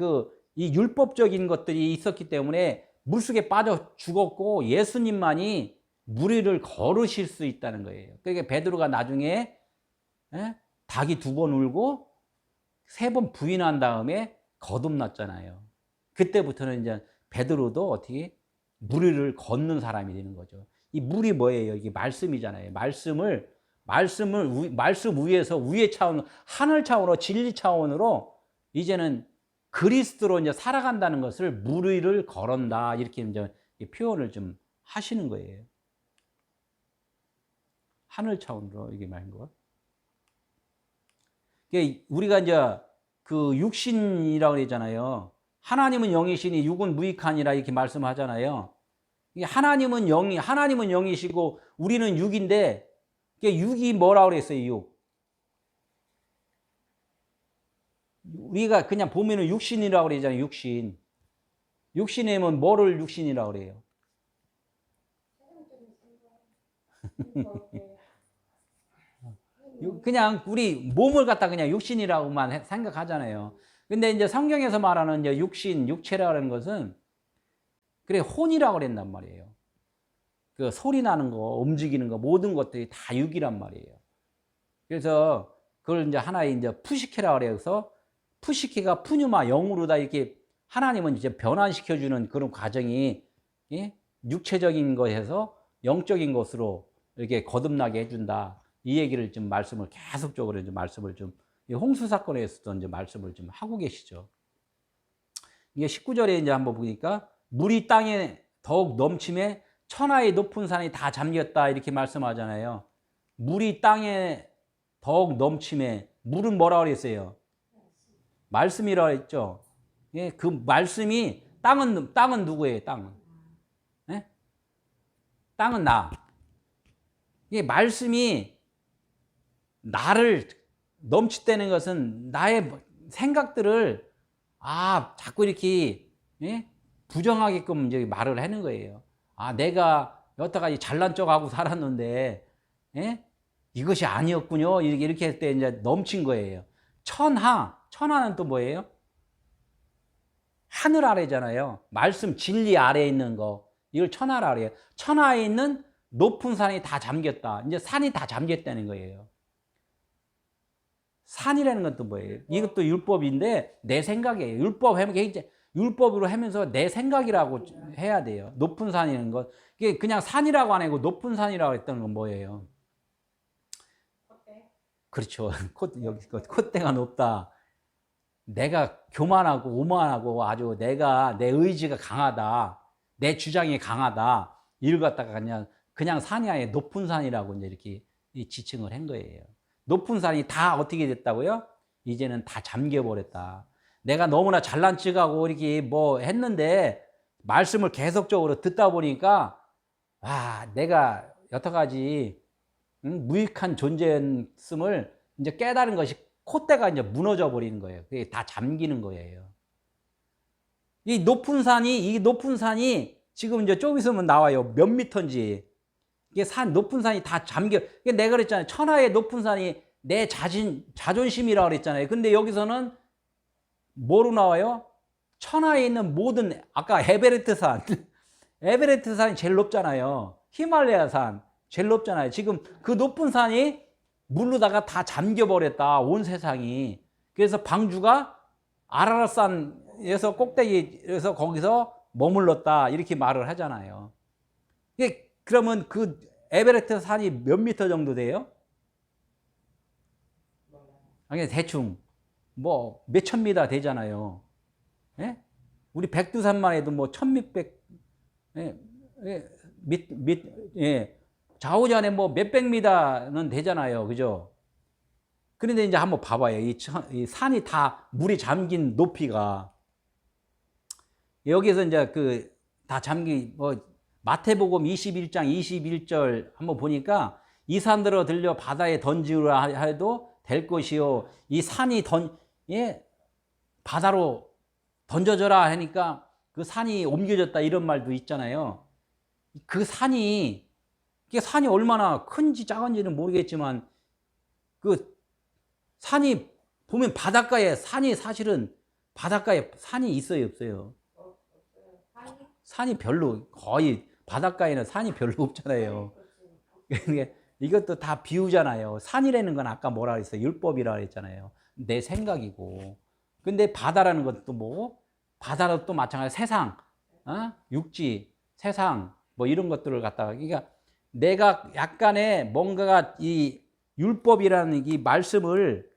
이 율법적인 것들이 있었기 때문에 물속에 빠져 죽었고 예수님만이 물 위를 걸으실 수 있다는 거예요. 그러니까 베드로가 나중에 닭이 2번 울고 3번 부인한 다음에 거듭났잖아요. 그때부터는 이제 베드로도 어떻게 물 위를 걷는 사람이 되는 거죠. 이 물이 뭐예요? 이게 말씀이잖아요. 말씀 위에서 위의 차원, 하늘 차원으로 진리 차원으로 이제는 그리스도로 이제 살아간다는 것을 물 위를 걸은다 이렇게 이제 표현을 좀 하시는 거예요. 하늘 차원으로 이게 말인 거. 우리가 이제 그 육신이라고 그러잖아요. 하나님은 영이시니 육은 무익하니라 이렇게 말씀하잖아요. 하나님은 영이시고 우리는 육인데 육이 뭐라고 그랬어요? 육. 우리가 그냥 보면은 육신이라고 그러잖아요. 육신. 육신이면 뭐를 육신이라고 그래요? 그냥 우리 몸을 갖다 그냥 육신이라고만 생각하잖아요. 근데 이제 성경에서 말하는 이제 육신, 육체라는 것은 그래 혼이라고 그랬단 말이에요. 그 소리 나는 거, 움직이는 거 모든 것들이 다 육이란 말이에요. 그래서 그걸 이제 하나의 이제 푸시케라고 그래서 푸시케가 푸뉴마 영으로다 이렇게 하나님은 이제 변환시켜주는 그런 과정이 육체적인 것에서 영적인 것으로 이렇게 거듭나게 해준다. 이 얘기를 좀 말씀을 계속적으로 이제 말씀을 좀 홍수 사건에서도 이제 말씀을 좀 하고 계시죠. 이게 19절에 이제 한번 보니까 물이 땅에 더욱 넘침에 천하의 높은 산이 다 잠겼다 이렇게 말씀하잖아요. 물이 땅에 더욱 넘침에 물은 뭐라고 그랬어요? 말씀이라고 했죠. 예, 그 말씀이 땅은 누구예요? 땅은 예? 땅은 나. 이 말씀이 나를 넘치다는 것은 나의 생각들을 자꾸 이렇게 부정하게끔 이제 말을 하는 거예요. 내가 여태까지 잘난 척하고 살았는데 이것이 아니었군요. 이렇게 할 때 이제 넘친 거예요. 천하는 또 뭐예요? 하늘 아래잖아요. 말씀 진리 아래에 있는 거 이걸 천하라 그래요. 천하에 있는 높은 산이 다 잠겼다. 이제 산이 다 잠겼다는 거예요. 산이라는 건 또 뭐예요? 이것도 율법인데 내 생각이에요. 율법으로 하면서 내 생각이라고 해야 돼요. 높은 산이라는 것. 이게 그냥 산이라고 안 하고 높은 산이라고 했던 건 뭐예요? 콧대. 그렇죠. 여기 콧대가 높다. 내가 교만하고 오만하고 아주 내 의지가 강하다. 내 주장이 강하다. 이걸 갖다가 그냥 산이 아니라 높은 산이라고 이제 이렇게 지칭을 한 거예요. 높은 산이 다 어떻게 됐다고요? 이제는 다 잠겨버렸다. 내가 너무나 잘난 척하고 이렇게 뭐 했는데 말씀을 계속적으로 듣다 보니까 내가 여태까지 무익한 존재였음을 이제 깨달은 것이 콧대가 이제 무너져 버리는 거예요. 그게 다 잠기는 거예요. 이 높은 산이 지금 이제 좀 있으면 나와요. 몇 미터인지. 이게 높은 산이 다 잠겨. 내가 그랬잖아요. 천하의 높은 산이 내 자존심이라고 그랬잖아요. 근데 여기서는 뭐로 나와요? 천하에 있는 모든, 아까 에베레스트 산이 제일 높잖아요. 히말라야 산, 제일 높잖아요. 지금 그 높은 산이 물로다가 다 잠겨버렸다. 온 세상이. 그래서 방주가 아라랏산에서 꼭대기에서 거기서 머물렀다. 이렇게 말을 하잖아요. 그러면 그 에베레스트 산이 몇 미터 정도 돼요? 아니, 대충 뭐 몇천 미터 되잖아요. 예? 우리 백두산만 해도 뭐 1600, 예, 예, 좌우전에 뭐 몇백 미터는 되잖아요. 그죠? 그런데 이제 한번 봐봐요. 이 산이 다 물이 잠긴 높이가 여기서 이제 그 다 잠긴 뭐 마태복음 21장 21절 한번 보니까 이 산들어 들려 바다에 던지라 해도 될 것이요. 이 산이 예, 바다로 던져져라 하니까 그 산이 옮겨졌다 이런 말도 있잖아요. 그 산이 이게 산이 얼마나 큰지 작은지는 모르겠지만 그 산이 보면 바닷가에 산이 사실은 바닷가에 산이 있어요, 없어요? 산이 별로 거의 바닷가에는 산이 별로 없잖아요. 그러니까 이것도 다 비유잖아요. 산이라는 건 아까 뭐라 그랬어요? 율법이라 그랬잖아요. 내 생각이고. 근데 바다라는 것도 뭐 바다도 또 마찬가지 세상, 육지, 세상 뭐 이런 것들을 갖다가 그러니까 내가 약간의 뭔가가 이 율법이라는 이 말씀을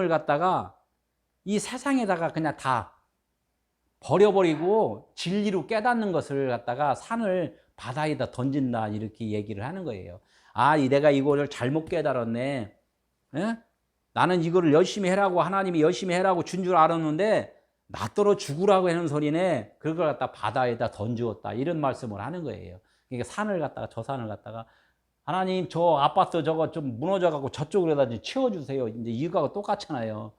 갖다가 이 세상에다가 그냥 다 버려버리고 진리로 깨닫는 것을 갖다가 산을 바다에다 던진다 이렇게 얘기를 하는 거예요. 아, 내가 이거를 잘못 깨달았네. 에? 나는 이거를 열심히 해라고 하나님이 열심히 해라고 준 줄 알았는데 나더러 죽으라고 하는 소리네. 그걸 갖다 바다에다 던주었다 이런 말씀을 하는 거예요. 그러니까 산을 갖다가 저 산을 갖다가 하나님 저 아파트 저거 좀 무너져 갖고 저쪽으로다 치워주세요. 이제 이거하고 똑같잖아요.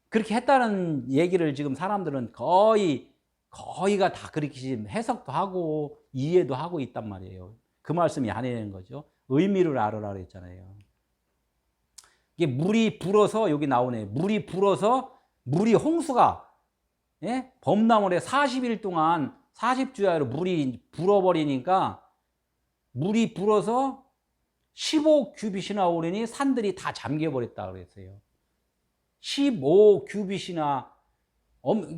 그렇게 했다는 얘기를 지금 사람들은 거의가 다 그렇게 지금 해석도 하고 이해도 하고 있단 말이에요. 그 말씀이 아니라는 거죠. 의미를 알아라 그랬잖아요. 이게 물이 불어서 여기 나오네. 물이 불어서 물이 홍수가 예? 범람월에 40일 동안 40주야로 물이 불어버리니까 물이 불어서 15규빗이나 오르니 산들이 다 잠겨버렸다 그랬어요. 15규빗이나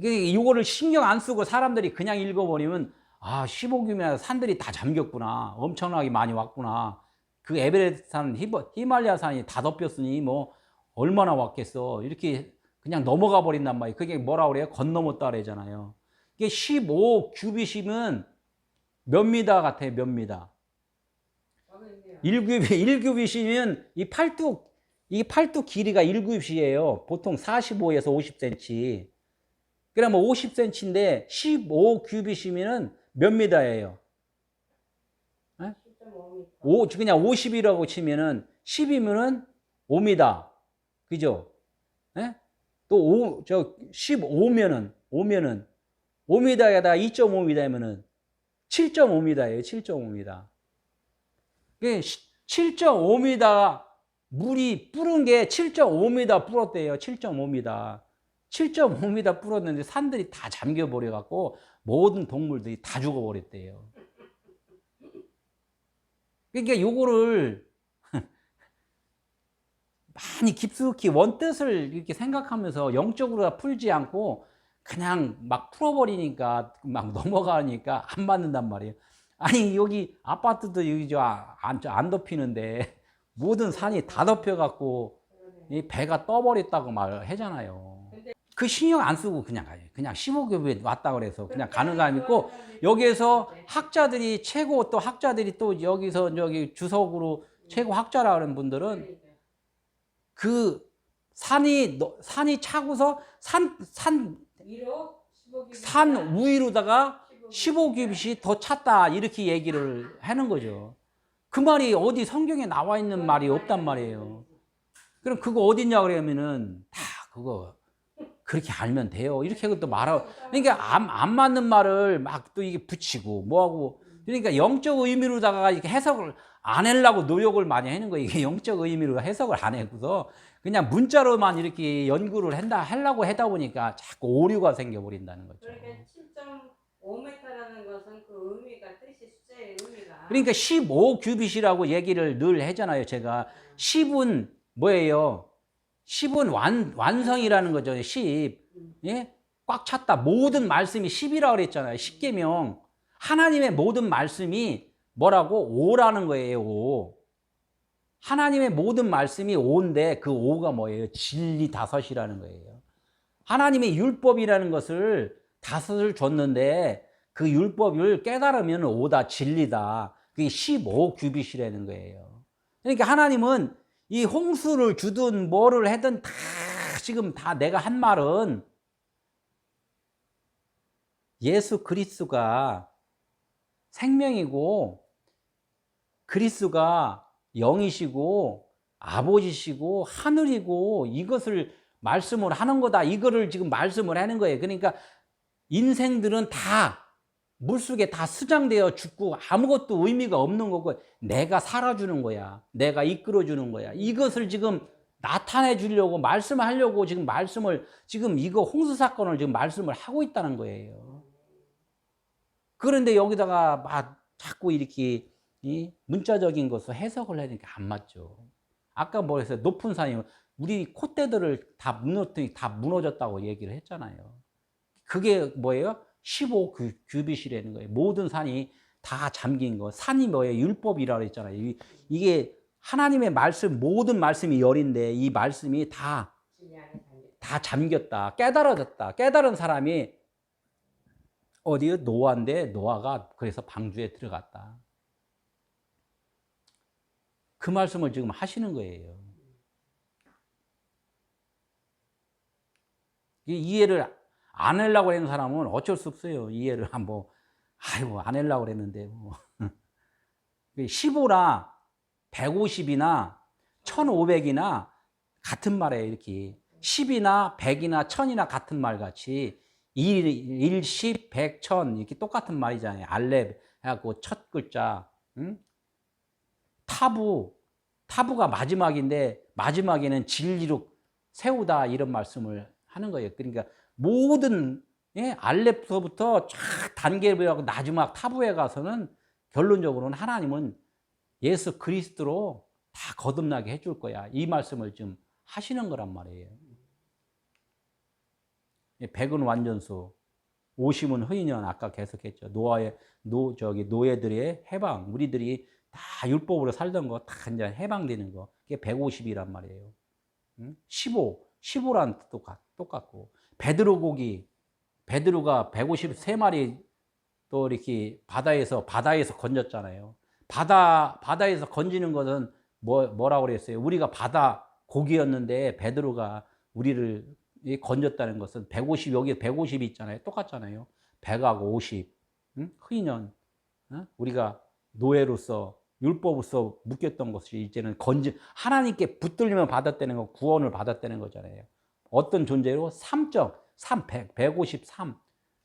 이거를 신경 안 쓰고 사람들이 그냥 읽어버리면 아 15규빗이나 산들이 다 잠겼구나. 엄청나게 많이 왔구나. 그 에베레스트 산, 히말라야 산이 다 덮였으니 뭐 얼마나 왔겠어. 이렇게 그냥 넘어가 버린단 말이에요. 그게 뭐라 그래요? 건너먹다 그러잖아요. 이게 15규빗이면 몇 미터 같아요? 몇 미터? 1규빗이면 이 팔뚝 길이가 1규빗이에요. 보통 45에서 50cm. 그러면 50cm인데 15규빗이면 몇 미터예요? 그냥 50이라고 치면은 10이면은 5m. 그죠? 예? 또 15면은 5m에다가 2.5m면은 7.5m예요. 7.5m. 7.5m 물이 뿌른 게 7.5m 뿌렸대요. 7.5m. 7.5m 뿌렸는데 산들이 다 잠겨버려 갖고 모든 동물들이 다 죽어버렸대요. 그러니까 요거를 많이 깊숙이 원뜻을 이렇게 생각하면서 영적으로 풀지 않고 그냥 막 풀어버리니까 막 넘어가니까 안 맞는단 말이에요. 아니 여기 아파트도 여기 안 덮이는데 모든 산이 다 덮여갖고 이 배가 떠버렸다고 말하잖아요. 그 신경 안 쓰고 그냥 가요. 그냥 15교에 왔다 그래서 그냥 가는 사람 있고 여기에서 학자들이 최고 또 학자들이 또 여기서 저기 주석으로 최고 학자라 하는 분들은 그 산이 차고서 산 우위로다가 15규빗이 더 찼다 이렇게 얘기를 하는 거죠. 그 말이 어디 성경에 나와 있는 말이 없단 말이에요. 그럼 그거 어딨냐 그러면은 다 그거 그렇게 알면 돼요. 이렇게 또 말하고 그러니까 안 맞는 말을 막 또 이게 붙이고 뭐하고 그러니까 영적 의미로다가 이렇게 해석을 안 하려고 노력을 많이 하는 거예요. 이게 영적 의미로 해석을 안 해고서 그냥 문자로만 이렇게 연구를 하려고 하다 보니까 자꾸 오류가 생겨버린다는 거죠. 그러니까 7.5m라는 것은 그 의미가 뜻이 숫자의 의미가 그러니까 15규빗이라고 얘기를 늘 하잖아요. 제가 10은 뭐예요? 10은 완성이라는 거죠. 10. 예? 꽉 찼다. 모든 말씀이 10이라고 그랬잖아요. 10계명. 하나님의 모든 말씀이 뭐라고? 5라는 거예요. 5. 하나님의 모든 말씀이 5인데 그 5가 뭐예요? 진리 5이라는 거예요. 하나님의 율법이라는 것을 5을 줬는데 그 율법을 깨달으면 오다 진리다. 그게 15 규빗이라는 거예요. 그러니까 하나님은 이 홍수를 주든 뭐를 하든 다 지금 다 내가 한 말은 예수 그리스도가 생명이고 그리스도가 영이시고 아버지시고 하늘이고 이것을 말씀을 하는 거다. 이거를 지금 말씀을 하는 거예요. 그러니까 인생들은 다 물속에 다 수장되어 죽고 아무것도 의미가 없는 거고 내가 살아주는 거야. 내가 이끌어주는 거야. 이것을 지금 나타내 주려고 말씀하려고 지금 말씀을 지금 이거 홍수 사건을 지금 말씀을 하고 있다는 거예요. 그런데 여기다가 막 자꾸 이렇게 이 문자적인 것을 해석을 하니까 안 맞죠. 아까 뭐 했어요? 높은 산이 우리 콧대들을 다 무너뜨리 다 무너졌다고 얘기를 했잖아요. 그게 뭐예요? 15 규빗이라는 거예요. 모든 산이 다 잠긴 거. 산이 뭐예요? 율법이라고 했잖아요. 이게 하나님의 말씀, 모든 말씀이 열인데 이 말씀이 다 잠겼다. 깨달아졌다. 깨달은 사람이 어디요? 노아인데 노아가 그래서 방주에 들어갔다. 그 말씀을 지금 하시는 거예요. 이해를 안 하려고 하는 사람은 어쩔 수 없어요. 이해를 뭐 아이고 안 하려고 그랬는데 뭐. 15나 150이나 1500이나 같은 말이에요. 이렇게 10이나 100이나 1000이나 같은 말 같이 1, 10, 100, 1000 이렇게 똑같은 말이잖아요. 알렙 해갖고 첫 글자 타부가 마지막인데 마지막에는 진리로 세우다 이런 말씀을 하는 거예요. 그러니까 모든 알렙서부터 쫙 단계를 하고 마지막 타부에 가서는 결론적으로는 하나님은 예수 그리스도로 다 거듭나게 해줄 거야. 이 말씀을 좀 하시는 거란 말이에요. 100은 완전수, 50은 의인년 아까 계속했죠. 노예들의 해방, 우리들이 다 율법으로 살던 거 다 이제 해방되는 거. 그게 150이란 말이에요. 15란 똑같고. 베드로가 153마리 또 이렇게 바다에서 건졌잖아요. 바다에서 건지는 것은 뭐라고 그랬어요? 우리가 바다 고기였는데 베드로가 우리를 건졌다는 것은 150, 여기 150이 있잖아요. 똑같잖아요. 100하고 50. 의년. 우리가 노예로서 율법으로서 묶였던 것이 이제는 하나님께 붙들리면 받았다는 거, 구원을 받았다는 거잖아요. 어떤 존재로? 153.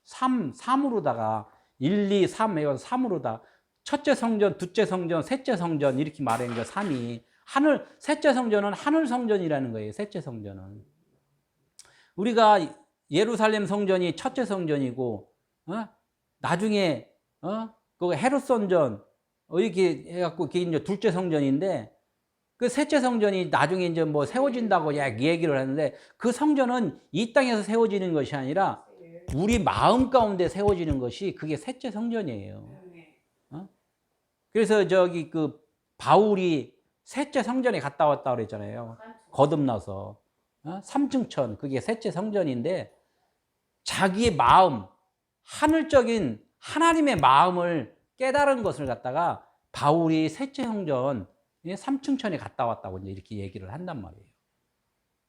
3으로다가 1, 2, 3 해서 3으로다. 첫째 성전, 둘째 성전, 셋째 성전 이렇게 말하는 거 3이. 셋째 성전은 하늘 성전이라는 거예요. 셋째 성전은. 우리가 예루살렘 성전이 첫째 성전이고, 나중에, 그 헤롯 성전, 이렇게 해갖고, 그게 이제 둘째 성전인데, 그 셋째 성전이 나중에 이제 뭐 세워진다고 얘기를 하는데, 그 성전은 이 땅에서 세워지는 것이 아니라, 우리 마음 가운데 세워지는 것이 그게 셋째 성전이에요. 그래서 바울이 셋째 성전에 갔다 왔다 그랬잖아요. 거듭나서. 삼층천, 그게 셋째 성전인데, 자기의 마음, 하늘적인 하나님의 마음을 깨달은 것을 갖다가 바울이 셋째 성전, 삼층천에 갔다 왔다고 이렇게 얘기를 한단 말이에요.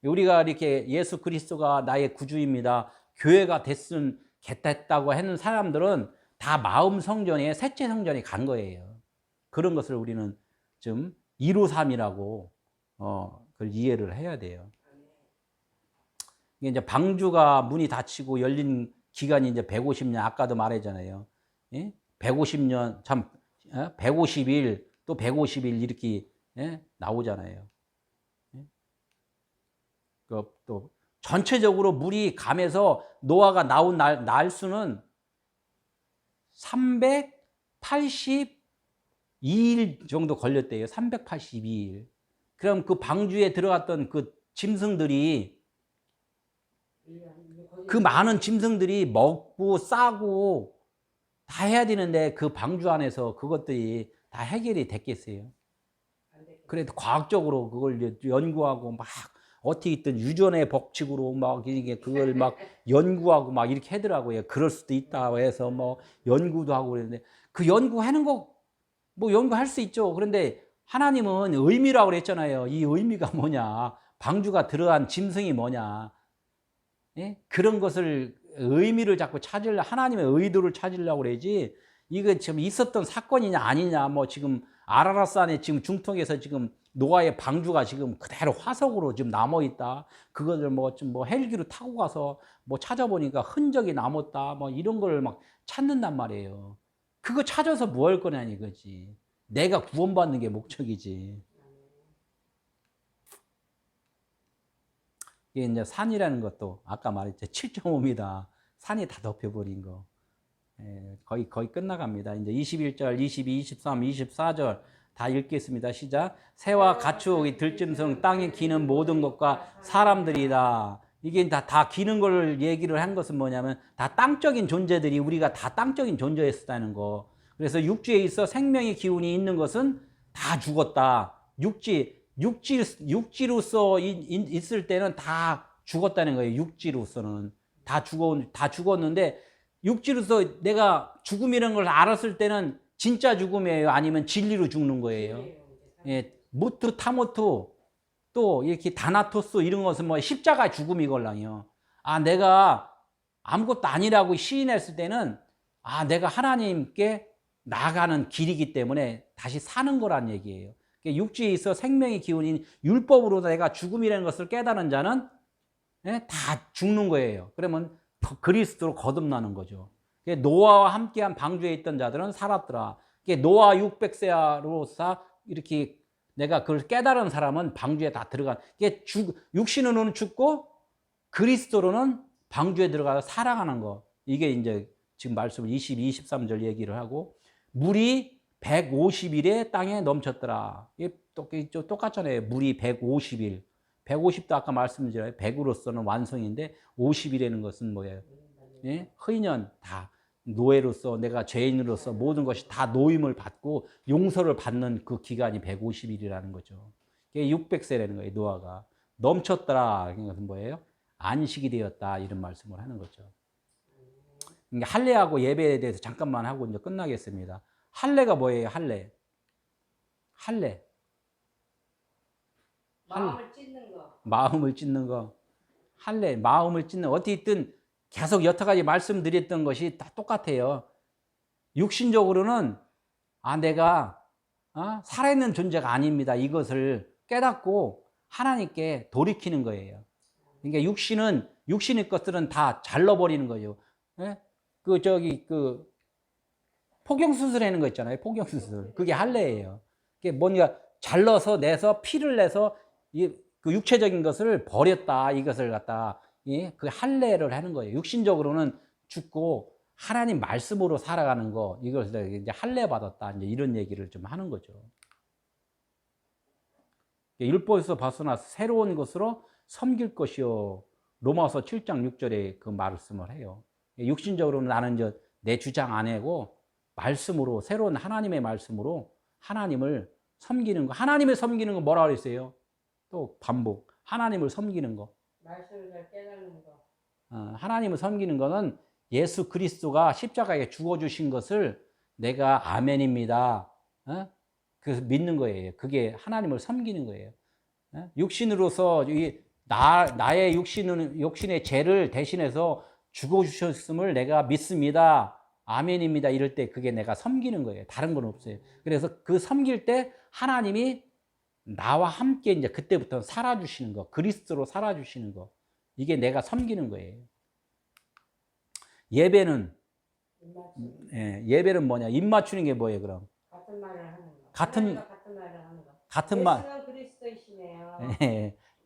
우리가 이렇게 예수 그리스도가 나의 구주입니다. 교회가 됐다고 하는 사람들은 다 마음 성전에 셋째 성전에 간 거예요. 그런 것을 우리는 좀 153이라고 그걸 이해를 해야 돼요. 이제 방주가 문이 닫히고 열린 기간이 이제 150년, 아까도 말했잖아요. 150년, 150일, 또 150일 이렇게 나오잖아요. 또 전체적으로 물이 감에서 노아가 나온 날수는 382일 정도 걸렸대요. 382일. 그럼 그 방주에 들어갔던 그 짐승들이 그 많은 짐승들이 먹고 싸고 다 해야 되는데 그 방주 안에서 그것들이 다 해결이 됐겠어요. 그래도 과학적으로 그걸 연구하고 막 어떻게 있든 유전의 법칙으로 막 이게 그걸 막 연구하고 막 이렇게 하더라고요. 그럴 수도 있다 해서 뭐 연구도 하고 그랬는데 그 연구하는 거 뭐 연구할 수 있죠. 그런데 하나님은 의미라고 그랬잖아요. 이 의미가 뭐냐? 방주가 들어간 짐승이 뭐냐? 예? 그런 것을 의미를 자꾸 찾으려 하나님의 의도를 찾으려고 그러지. 이거 지금 있었던 사건이냐 아니냐 뭐 지금 아라라산에 지금 중통에서 지금 노아의 방주가 지금 그대로 화석으로 지금 남아 있다. 그거를 뭐 좀 뭐 헬기로 타고 가서 뭐 찾아보니까 흔적이 남았다. 뭐 이런 걸 막 찾는단 말이에요. 그거 찾아서 뭐 할 거냐 이거지. 내가 구원받는 게 목적이지. 이게 이제 산이라는 것도 아까 말했죠. 7.5m 산이 다 덮여버린 거. 예, 거의 끝나갑니다. 이제 21절, 22, 23, 24절 다 읽겠습니다. 시작. 새와 가축, 들짐승, 땅에 기는 모든 것과 사람들이다. 이게 다 기는 걸 얘기를 한 것은 뭐냐면 다 땅적인 존재들이 우리가 다 땅적인 존재였다는 거. 그래서 육지에 있어 생명의 기운이 있는 것은 다 죽었다. 육지로서 있을 때는 다 죽었다는 거예요. 육지로서는 다 죽었는데 육지로서 내가 죽음이라는 걸 알았을 때는 진짜 죽음이에요? 아니면 진리로 죽는 거예요? 예, 무트, 타모트, 또 이렇게 다나토스 이런 것은 뭐 십자가 죽음이걸랑요. 아, 내가 아무것도 아니라고 시인했을 때는 아, 내가 하나님께 나아가는 길이기 때문에 다시 사는 거란 얘기예요. 육지에 있어 생명의 기운인 율법으로 내가 죽음이라는 것을 깨달은 자는 예, 다 죽는 거예요. 그러면 그리스도로 거듭나는 거죠. 노아와 함께한 방주에 있던 자들은 살았더라. 노아 600세로서 이렇게 내가 그걸 깨달은 사람은 방주에 다 들어간. 육신으로는 죽고 그리스도로는 방주에 들어가서 살아가는 거. 이게 이제 지금 말씀 22, 23절 얘기를 하고 물이 150일에 땅에 넘쳤더라. 이게 똑같잖아요. 물이 150일. 150도 아까 말씀드렸잖아요. 100으로서는 완성인데 50이라는 것은 뭐예요? 예? 허인연 다 노예로서 내가 죄인으로서 모든 것이 다 노임을 받고 용서를 받는 그 기간이 150일이라는 거죠. 그게 600세라는 거예요. 노아가. 넘쳤더라. 그것은 뭐예요? 안식이 되었다. 이런 말씀을 하는 거죠. 그러니까 할례하고 예배에 대해서 잠깐만 하고 이제 끝나겠습니다. 할례가 뭐예요? 할례. 마음을 찢는 거. 마음을 찢는 거. 할례, 마음을 찢는, 어떻게든 계속 여태까지 말씀드렸던 것이 다 똑같아요. 육신적으로는, 아, 내가, 살아있는 존재가 아닙니다. 이것을 깨닫고 하나님께 돌이키는 거예요. 그러니까 육신의 것들은 다 잘라버리는 거예요. 예? 포경수술 하는 거 있잖아요. 포경수술. 그게 할례예요. 그게 뭔가 잘라서 내서 피를 내서 그 육체적인 것을 버렸다. 이것을 갖다 그 할례를 하는 거예요. 육신적으로는 죽고 하나님 말씀으로 살아가는 거 이것을 이제 할례 받았다. 이제 이런 얘기를 좀 하는 거죠. 율법에서 벗어나서 새로운 것으로 섬길 것이요. 로마서 7장 6절에 그 말씀을 해요. 육신적으로는 나는 내 주장 안 하고 말씀으로 새로운 하나님의 말씀으로 하나님을 섬기는 거. 하나님을 섬기는 거 뭐라 그랬어요? 또 반복. 하나님을 섬기는 거. 말씀을 잘 깨닫는 거. 하나님을 섬기는 거는 예수 그리스도가 십자가에 죽어주신 것을 내가 아멘입니다. 그래서 믿는 거예요. 그게 하나님을 섬기는 거예요. 육신으로서 나의 육신의 죄를 대신해서 죽어주셨음을 내가 믿습니다. 아멘입니다. 이럴 때 그게 내가 섬기는 거예요. 다른 건 없어요. 그래서 그 섬길 때 하나님이 나와 함께 이제 그때부터 살아주시는 거, 그리스도로 살아주시는 거. 이게 내가 섬기는 거예요. 예배는 뭐냐? 입 맞추는 게 뭐예요, 그럼? 같은 말을 하는 거. 같은 말을 하는 거. 같은 말. 예수는 그리스도이시네요.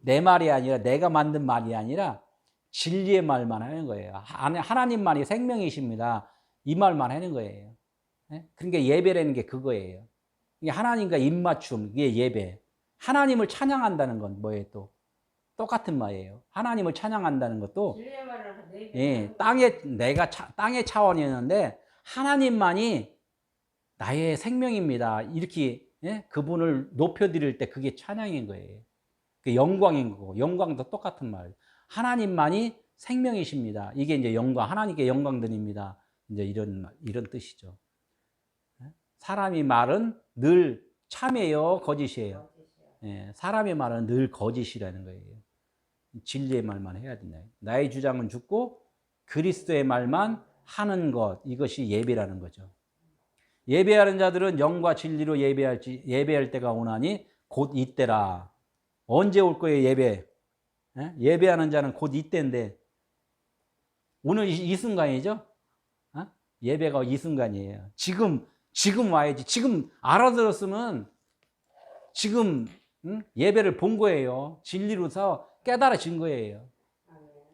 내 말이 아니라 내가 만든 말이 아니라 진리의 말만 하는 거예요. 하나님만이 생명이십니다. 이 말만 하는 거예요. 그러니까 예배라는 게 그거예요. 하나님과 입맞춤, 이게 예배. 하나님을 찬양한다는 건 뭐예요 또? 똑같은 말이에요. 하나님을 찬양한다는 것도 진리의 말을 예, 땅의 차원이었는데 하나님만이 나의 생명입니다. 이렇게 예? 그분을 높여드릴 때 그게 찬양인 거예요. 그 영광인 거고, 영광도 똑같은 말. 하나님만이 생명이십니다. 이게 이제 영광, 하나님께 영광 드립니다. 이제 이런 뜻이죠. 사람이 말은 늘 참이에요, 거짓이에요? 예, 사람의 말은 늘 거짓이라는 거예요. 진리의 말만 해야 된다. 나의 주장은 죽고 그리스도의 말만 하는 것, 이것이 예배라는 거죠. 예배하는 자들은 영과 진리로 예배할 때가 오나니 곧 이때라. 언제 올 거예요, 예배? 예? 예배하는 자는 곧 이때인데 오늘 이 순간이죠? 어? 예배가 이 순간이에요. 지금 와야지. 지금 알아들었으면 지금 예배를 본 거예요. 진리로서 깨달아진 거예요.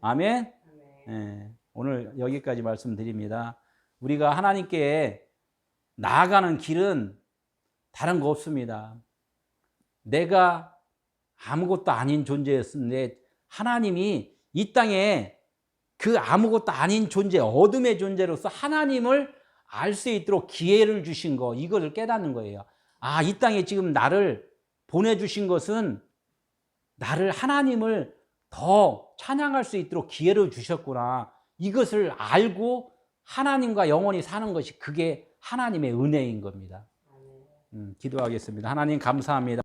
아멘? 예, 오늘 여기까지 말씀드립니다. 우리가 하나님께 나아가는 길은 다른 거 없습니다. 내가 아무것도 아닌 존재였는데 하나님이 이 땅에 그 아무것도 아닌 존재, 어둠의 존재로서 하나님을 알 수 있도록 기회를 주신 거, 이거를 깨닫는 거예요. 아, 이 땅에 지금 나를 보내주신 것은 나를 하나님을 더 찬양할 수 있도록 기회를 주셨구나. 이것을 알고 하나님과 영원히 사는 것이 그게 하나님의 은혜인 겁니다. 기도하겠습니다. 하나님 감사합니다.